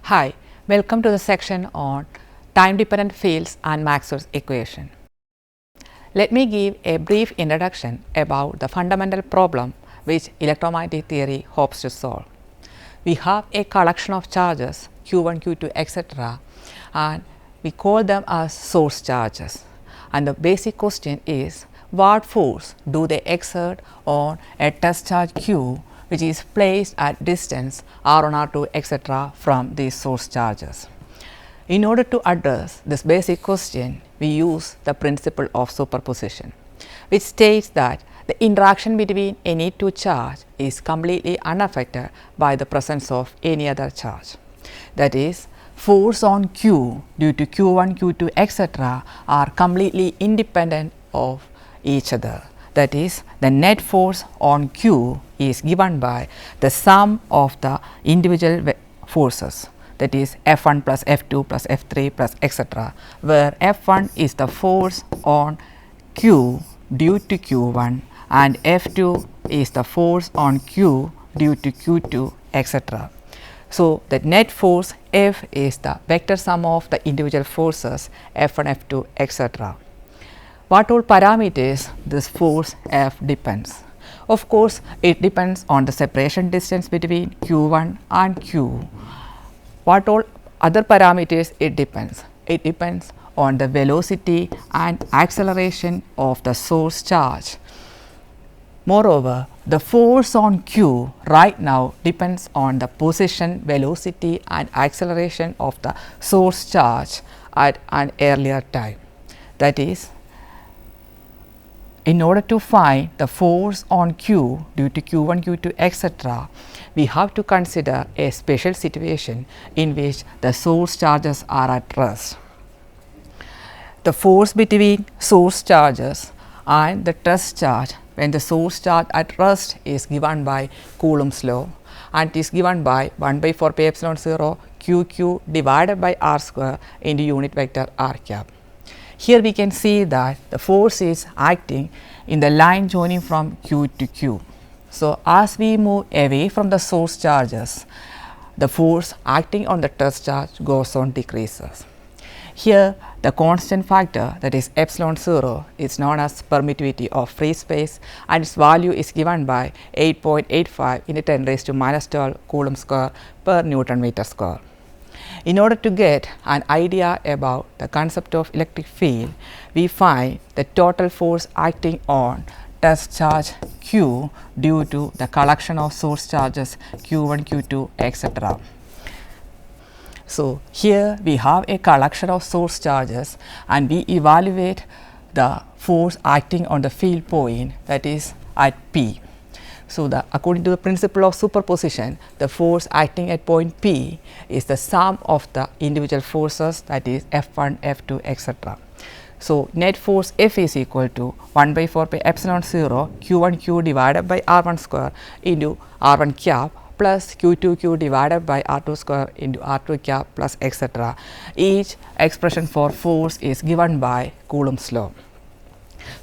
Hi, welcome to the section on time-dependent fields and Maxwell's equation. Let me give a brief introduction about the fundamental problem which electromagnetic theory hopes to solve. We have a collection of charges Q1, Q2, etc. and we call them as source charges. And the basic question is, what force do they exert on a test charge Q which is placed at distance r1, r2, etc. from these source charges? In order to address this basic question, we use the principle of superposition, which states that the interaction between any two charge is completely unaffected by the presence of any other charge. That is, force on Q due to Q1, Q2, etc. are completely independent of each other. That is, the net force on Q is given by the sum of the individual forces, that is F1 plus F2 plus F3 plus etc., where F1 is the force on Q due to Q1 and F2 is the force on Q due to Q2, etc. So, the net force F is the vector sum of the individual forces F1, F2, etc. What all parameters this force F depends? Of course, it depends on the separation distance between Q1 and Q. What all other parameters it depends? It depends on the velocity and acceleration of the source charge. Moreover, the force on Q right now depends on the position, velocity and acceleration of the source charge at an earlier time. That is, in order to find the force on Q due to Q1, Q2, etc., we have to consider a special situation in which the source charges are at rest. The force between source charges and the test charge when the source charge at rest is given by Coulomb's law and is given by 1 by 4 pi epsilon 0 QQ divided by r square into unit vector r cap. Here we can see that the force is acting in the line joining from Q to Q. So, as we move away from the source charges, the force acting on the test charge goes on decreases. Here the constant factor, that is epsilon 0, is known as permittivity of free space and its value is given by 8.85 into 10 raised to minus 12 Coulomb square per Newton meter square. In order to get an idea about the concept of electric field, we find the total force acting on test charge Q due to the collection of source charges Q1, Q2, etc. So, here we have a collection of source charges and we evaluate the force acting on the field point, that is at P. So, according to the principle of superposition, the force acting at point P is the sum of the individual forces, that is F1, F2, etc. So, net force F is equal to 1 by 4 pi epsilon 0 Q1 Q divided by R1 square into R1 cap plus Q2 Q divided by R2 square into R2 cap plus etc. Each expression for force is given by Coulomb's law.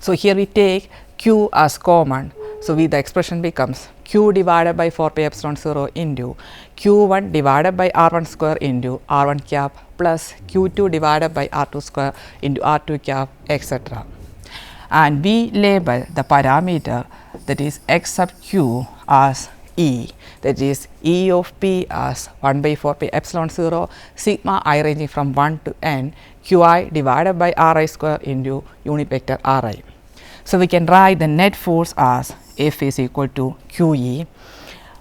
So, here we take Q as common. So, the expression becomes Q divided by 4 pi epsilon 0 into Q1 divided by R1 square into R1 cap plus Q2 divided by R2 square into R2 cap, etc. And we label the parameter, that is x sub Q, as E, that is E of P as 1 by 4 pi epsilon 0 sigma I ranging from 1 to n Qi divided by Ri square into unit vector Ri. So, we can write the net force as F is equal to QE,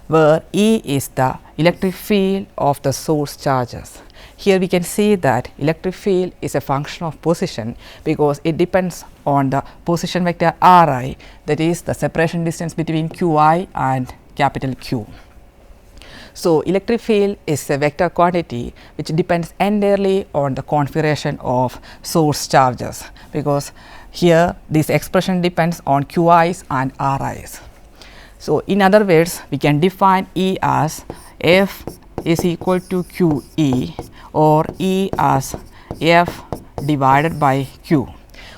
where E is the electric field of the source charges. Here we can see that electric field is a function of position because it depends on the position vector Ri, that is the separation distance between Qi and capital Q. So, electric field is a vector quantity which depends entirely on the configuration of source charges, because here this expression depends on Qi's and Ri's. So, in other words, we can define E as F is equal to QE or E as F divided by Q,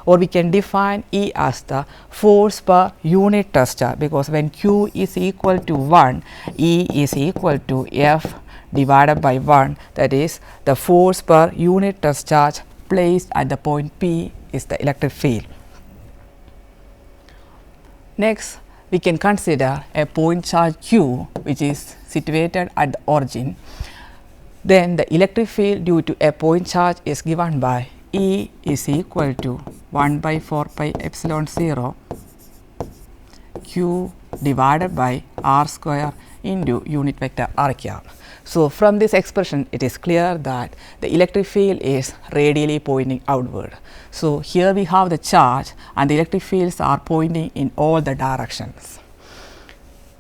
or we can define E as the force per unit test charge, because when Q is equal to 1, E is equal to F divided by 1, that is the force per unit test charge placed at the point P is the electric field. Next, we can consider a point charge Q which is situated at the origin. Then the electric field due to a point charge is given by E is equal to 1 by 4 pi epsilon 0 Q divided by r square into unit vector r cap. So, from this expression it is clear that the electric field is radially pointing outward. So, here we have the charge and the electric fields are pointing in all the directions.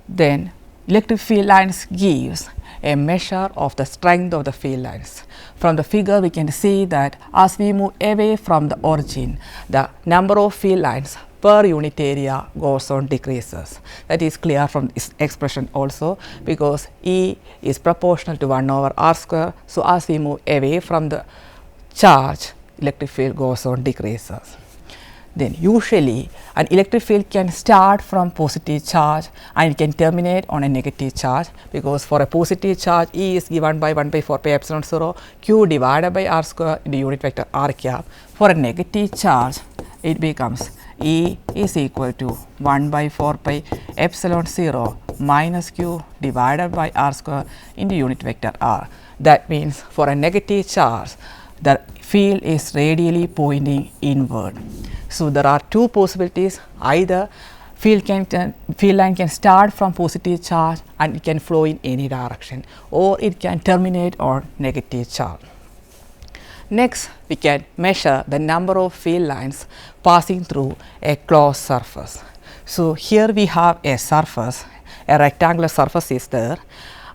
Then electric field lines gives a measure of the strength of the field lines. From the figure we can see that as we move away from the origin, the number of field lines per unit area goes on decreases. That is clear from this expression also, because E is proportional to 1 over r square. So, as we move away from the charge, electric field goes on decreases. Then usually an electric field can start from positive charge and it can terminate on a negative charge, because for a positive charge E is given by 1 by 4 pi epsilon 0 Q divided by r square into unit vector r cap. For a negative charge it becomes E is equal to 1 by 4 pi epsilon 0 minus Q divided by r square into unit vector r. That means for a negative charge the field is radially pointing inward. So, there are two possibilities: either field line can start from positive charge and it can flow in any direction, or it can terminate on negative charge. Next, we can measure the number of field lines passing through a closed surface. So, here we have a surface, a rectangular surface is there,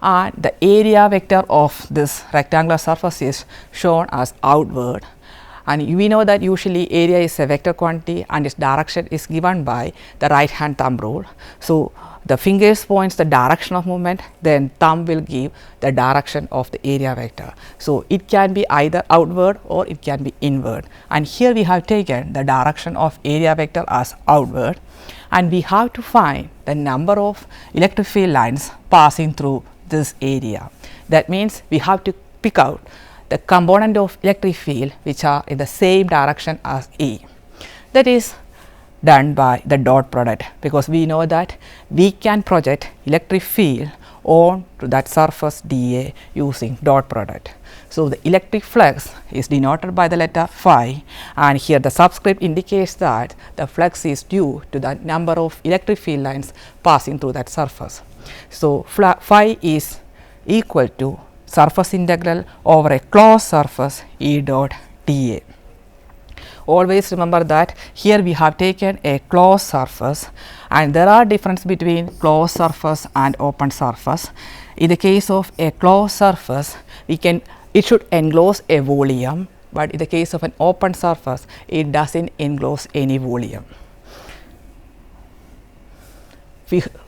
and the area vector of this rectangular surface is shown as outward, and we know that usually area is a vector quantity and its direction is given by the right hand thumb rule. So, the fingers points the direction of movement, then thumb will give the direction of the area vector. So, it can be either outward or it can be inward, and here we have taken the direction of area vector as outward, and we have to find the number of electric field lines passing through this area. That means we have to pick out the component of electric field which are in the same direction as E. That is done by the dot product, because we know that we can project electric field on to that surface dA using dot product. So, the electric flux is denoted by the letter phi, and here the subscript indicates that the flux is due to the number of electric field lines passing through that surface. So, phi is equal to surface integral over a closed surface E dot dA. Always remember that here we have taken a closed surface, and there are difference between closed surface and open surface. In the case of a closed surface, it should enclose a volume, but in the case of an open surface it does not enclose any volume.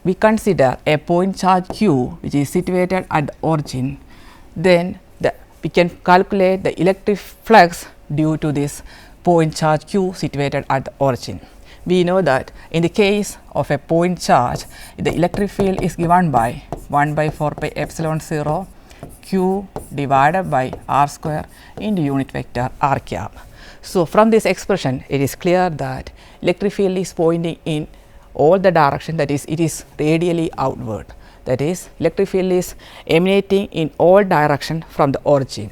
We consider a point charge Q which is situated at the origin, then we can calculate the electric flux due to this point charge Q situated at the origin. We know that in the case of a point charge, the electric field is given by 1 by 4 pi epsilon 0 Q divided by r square into unit vector r cap. So, from this expression it is clear that electric field is pointing in all the direction, that is it is radially outward, that is electric field is emanating in all direction from the origin.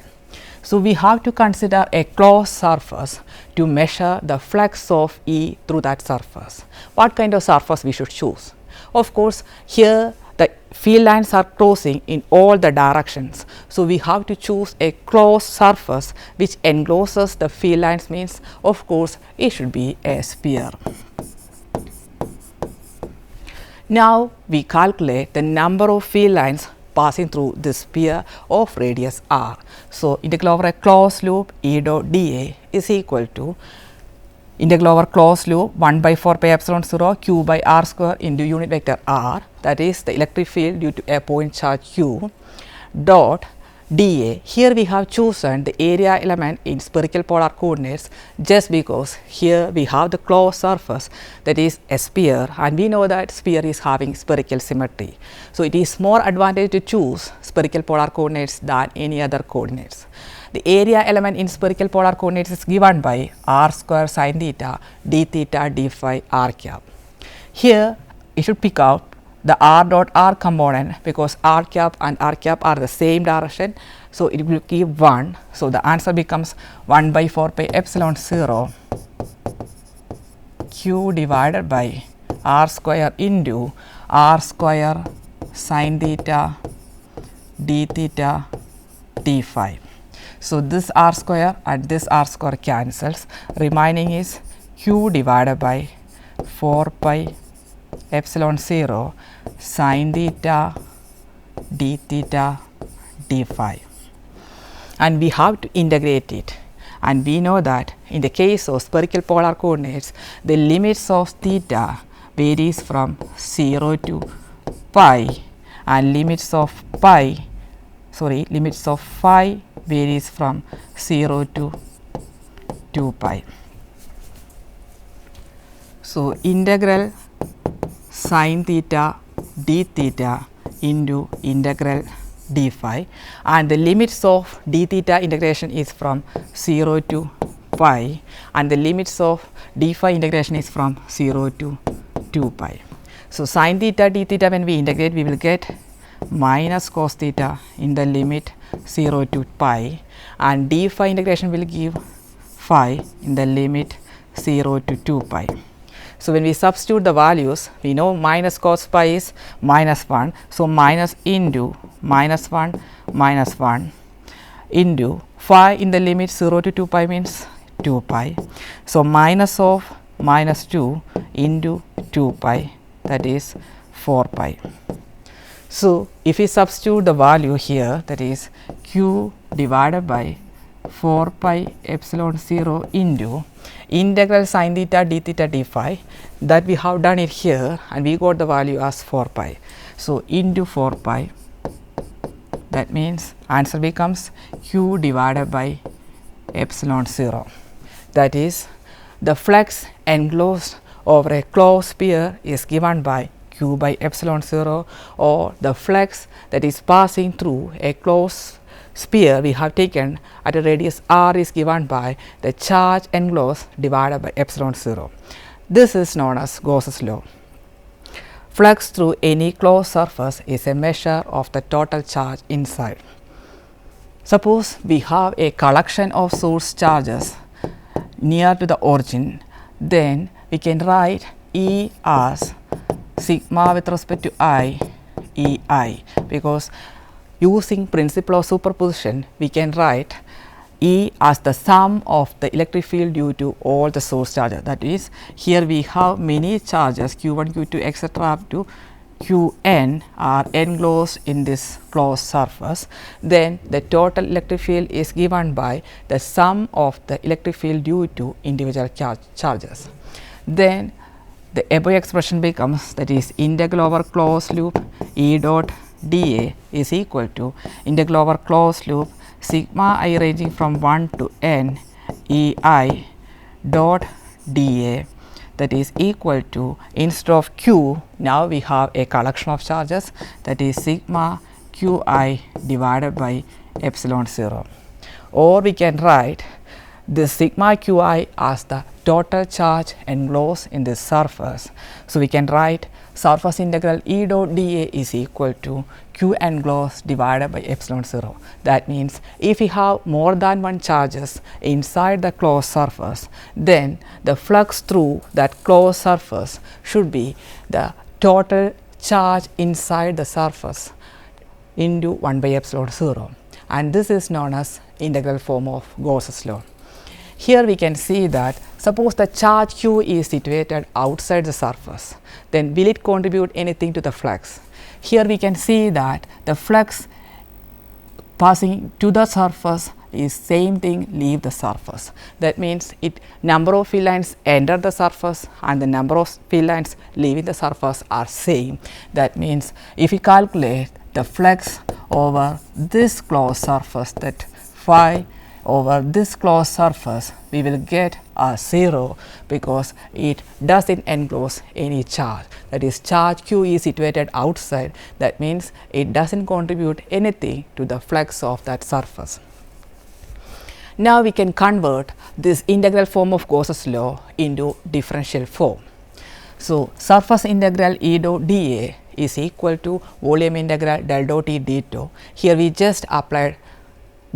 So, we have to consider a closed surface to measure the flux of E through that surface. What kind of surface we should choose? Of course, here the field lines are crossing in all the directions. So, we have to choose a closed surface which encloses the field lines, means of course it should be a sphere. Now, we calculate the number of field lines passing through this sphere of radius r. So, integral over a closed loop E dot dA is equal to integral over closed loop 1 by 4 pi epsilon 0 Q by r square into unit vector r, that is the electric field due to a point charge Q, dot dA. Here we have chosen the area element in spherical polar coordinates just because here we have the closed surface, that is a sphere, and we know that sphere is having spherical symmetry. So, it is more advantage to choose spherical polar coordinates than any other coordinates. The area element in spherical polar coordinates is given by r square sin theta d theta d phi r cap. Here you should pick out the r dot r component because r cap and r cap are the same direction. So, it will give 1. So, the answer becomes 1 by 4 pi epsilon 0 q divided by r square into r square sin theta d theta d phi. So, this r square and this r square cancels, remaining is q divided by 4 pi epsilon 0 sin theta d theta d phi, and we have to integrate it, and we know that in the case of spherical polar coordinates the limits of theta varies from 0 to pi and limits of phi varies from 0 to 2 pi. So, integral sin theta d theta into integral d phi, and the limits of d theta integration is from 0 to pi and the limits of d phi integration is from 0 to 2 pi. So, sin theta d theta when we integrate we will get minus cos theta in the limit 0 to pi, and d phi integration will give phi in the limit 0 to 2 pi. So, when we substitute the values, we know minus cos pi is minus 1. So, minus into minus 1 into phi in the limit 0 to 2 pi means 2 pi. So, minus of minus 2 into 2 pi, that is 4 pi. So, if we substitute the value here, that is q divided by 4 pi epsilon 0 into integral sin theta d theta d phi, that we have done it here and we got the value as 4 pi. So, into 4 pi, that means answer becomes q divided by epsilon 0, that is the flux enclosed over a closed sphere is given by q by epsilon 0, or the flux that is passing through a closed sphere we have taken at a radius r is given by the charge enclosed divided by epsilon 0. This is known as Gauss's law. Flux through any closed surface is a measure of the total charge inside. Suppose we have a collection of source charges near to the origin, then we can write E as sigma with respect to I E I, because using principle of superposition we can write E as the sum of the electric field due to all the source charges. That is, here we have many charges q1, q2 etc. up to qn are enclosed in this closed surface. Then the total electric field is given by the sum of the electric field due to individual charges. Then the above expression becomes, that is integral over closed loop E dot dA is equal to integral over closed loop sigma I ranging from 1 to n E I dot dA, that is equal to, instead of q now we have a collection of charges, that is sigma q I divided by epsilon 0, or we can write this sigma q I as the total charge enclosed in this surface. So, we can write surface integral E dot dA is equal to q enclosed divided by epsilon 0. That means, if we have more than one charges inside the closed surface, then the flux through that closed surface should be the total charge inside the surface into 1 by epsilon 0, and this is known as integral form of Gauss's law. Here we can see that suppose the charge q is situated outside the surface, then will it contribute anything to the flux? Here we can see that the flux passing to the surface is same thing leave the surface. That means, number of field lines enter the surface and the number of field lines leaving the surface are same. That means, if we calculate the flux over this closed surface, that phi over this closed surface, we will get a 0 because it does not enclose any charge. That is, charge q is situated outside, that means it does not contribute anything to the flux of that surface. Now, we can convert this integral form of Gauss's law into differential form. So, surface integral E dot dA is equal to volume integral del dot E d2. Here we just applied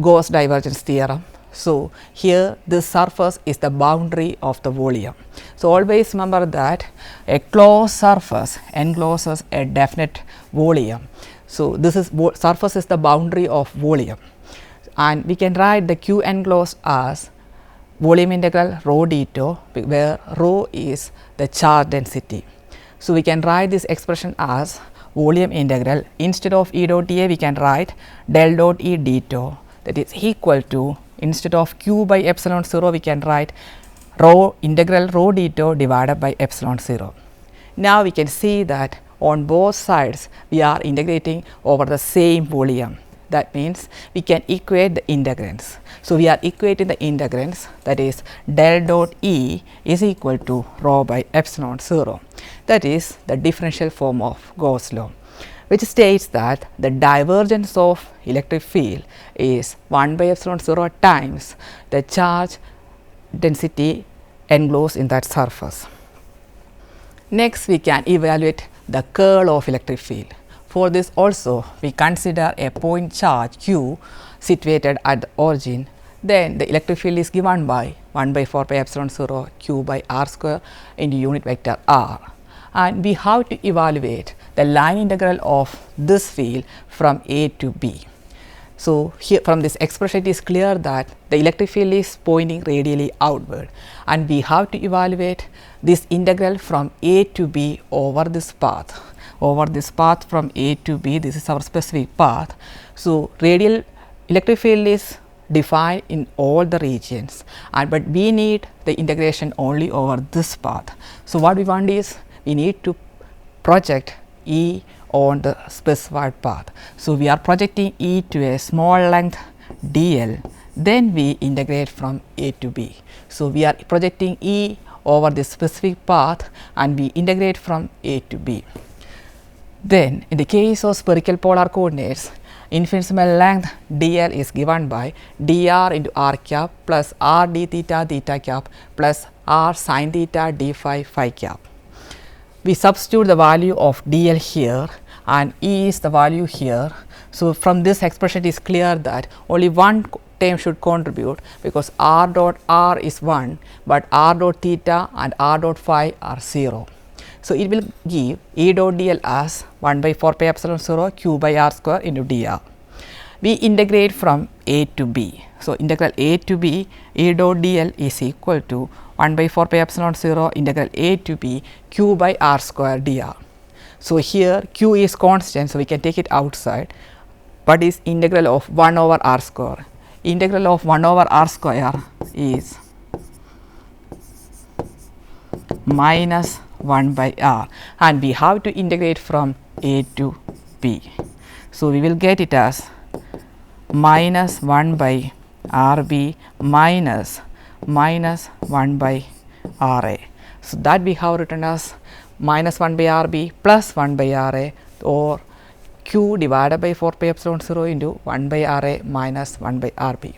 Gauss divergence theorem. So, here this surface is the boundary of the volume. So, always remember that a closed surface encloses a definite volume. So, this is surface is the boundary of volume, and we can write the q enclosed as volume integral rho d2, where rho is the charge density. So, we can write this expression as volume integral, instead of E dot dA we can write del dot E d2, that is equal to, instead of q by epsilon 0 we can write rho integral rho d2 divided by epsilon 0. Now, we can see that on both sides we are integrating over the same volume. That means we can equate the integrands. So, we are equating the integrands, that is del dot E is equal to rho by epsilon 0. That is the differential form of Gauss law, which states that the divergence of electric field is 1 by epsilon 0 times the charge density enclosed in that surface. Next, we can evaluate the curl of electric field. For this also, we consider a point charge q situated at the origin. Then the electric field is given by 1 by 4 pi epsilon 0 q by r square into unit vector r, and we have to evaluate the line integral of this field from A to B. So, here from this expression it is clear that the electric field is pointing radially outward, and we have to evaluate this integral from A to B over this path. Over this path from A to B, this is our specific path. So, radial electric field is defined in all the regions, and but we need the integration only over this path. So, what we want is we need to project E on the specified path. So, we are projecting E to a small length dl, then we integrate from A to B. So, we are projecting E over this specific path and we integrate from A to B. Then, in the case of spherical polar coordinates, infinitesimal length dl is given by dr into r cap plus r d theta theta cap plus r sin theta d phi phi cap. We substitute the value of dl here and E is the value here. So, from this expression it is clear that only one term should contribute, because r dot r is 1, but r dot theta and r dot phi are 0. So, it will give E dot dl as 1 by 4 pi epsilon 0 q by r square into dr. We integrate from A to B. So, integral A to B E dot dl is equal to 1 by 4 pi epsilon 0 integral A to B q by r square dr. So, here q is constant, so we can take it outside. What is integral of 1 over r square? Integral of 1 over r square is minus 1 by r, and we have to integrate from A to B. So, we will get it as minus 1 by r b minus 1 by r a. So, that we have written as minus 1 by r b plus 1 by r a, or q divided by 4 pi epsilon 0 into 1 by r a minus 1 by r b.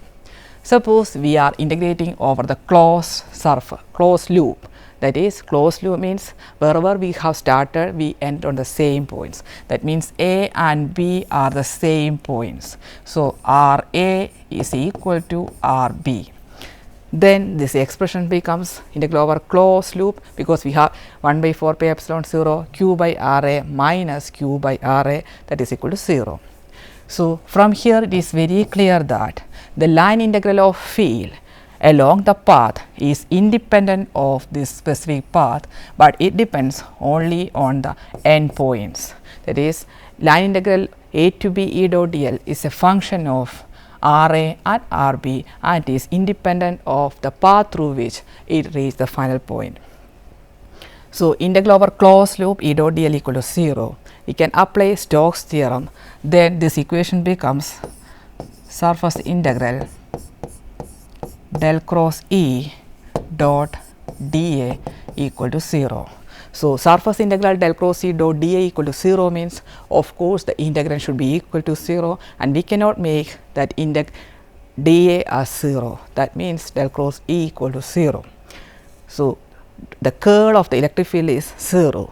Suppose we are integrating over the closed surface, closed loop. That is, closed loop means wherever we have started we end on the same points. That means A and B are the same points. So, R A is equal to R B. Then this expression becomes integral over closed loop, because we have 1 by 4 pi epsilon 0 q by R A minus q by R A, that is equal to 0. So, from here it is very clear that the line integral of field along the path is independent of this specific path, but it depends only on the end points. That is, line integral A to B E dot dl is a function of R A and R B, and is independent of the path through which it reaches the final point. So, integral over closed loop E dot dl equal to 0. we can apply Stokes theorem. Then this equation becomes surface integral del cross E dot dA equal to 0. So, surface integral del cross E dot dA equal to 0 means, of course, the integrand should be equal to 0, and we cannot make that dA as 0. That means del cross E equal to 0. So, the curl of the electric field is 0,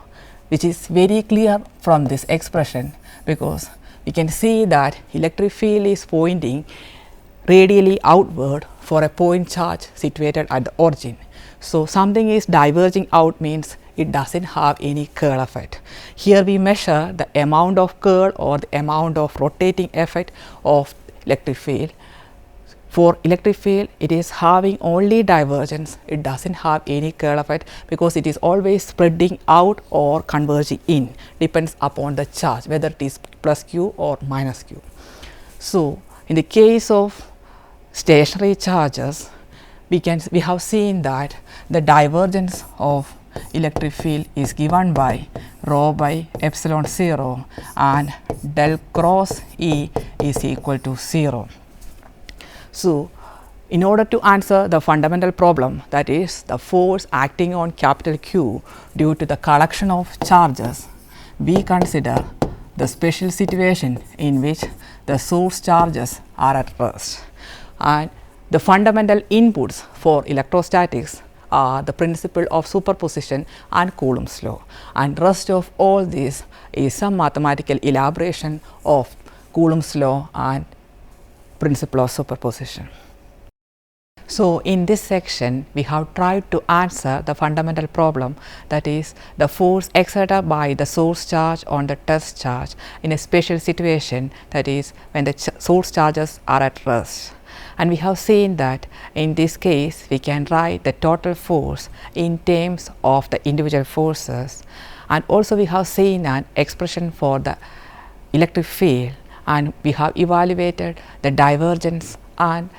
which is very clear from this expression, because we can see that electric field is pointing radially outward for a point charge situated at the origin. So, something is diverging out means it does not have any curl effect. Here we measure the amount of curl or the amount of rotating effect of electric field. For electric field, it is having only divergence, it does not have any curl effect, because it is always spreading out or converging in, depends upon the charge, whether it is plus q or minus q. So, in the case of stationary charges, we have seen that the divergence of electric field is given by rho by epsilon 0 and del cross E is equal to 0. So, in order to answer the fundamental problem, that is the force acting on capital Q due to the collection of charges, we consider the special situation in which the source charges are at rest. And the fundamental inputs for electrostatics are the principle of superposition and Coulomb's law, and rest of all this is some mathematical elaboration of Coulomb's law and principle of superposition. So, in this section we have tried to answer the fundamental problem, that is the force exerted by the source charge on the test charge in a special situation, that is when the source charges are at rest. And we have seen that in this case we can write the total force in terms of the individual forces, and also we have seen an expression for the electric field, and we have evaluated the divergence and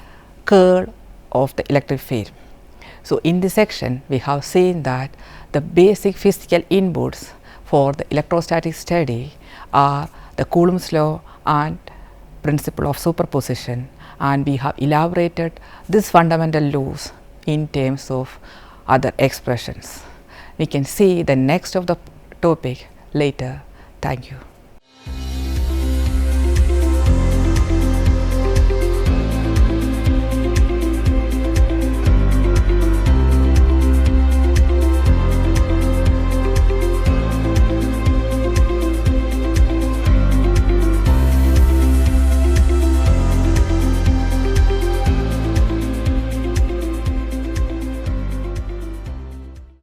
curl of the electric field. So, in this section we have seen that the basic physical inputs for the electrostatic study are the Coulomb's law and principle of superposition, and we have elaborated this fundamental laws in terms of other expressions. We can see the next of the topic later. Thank you.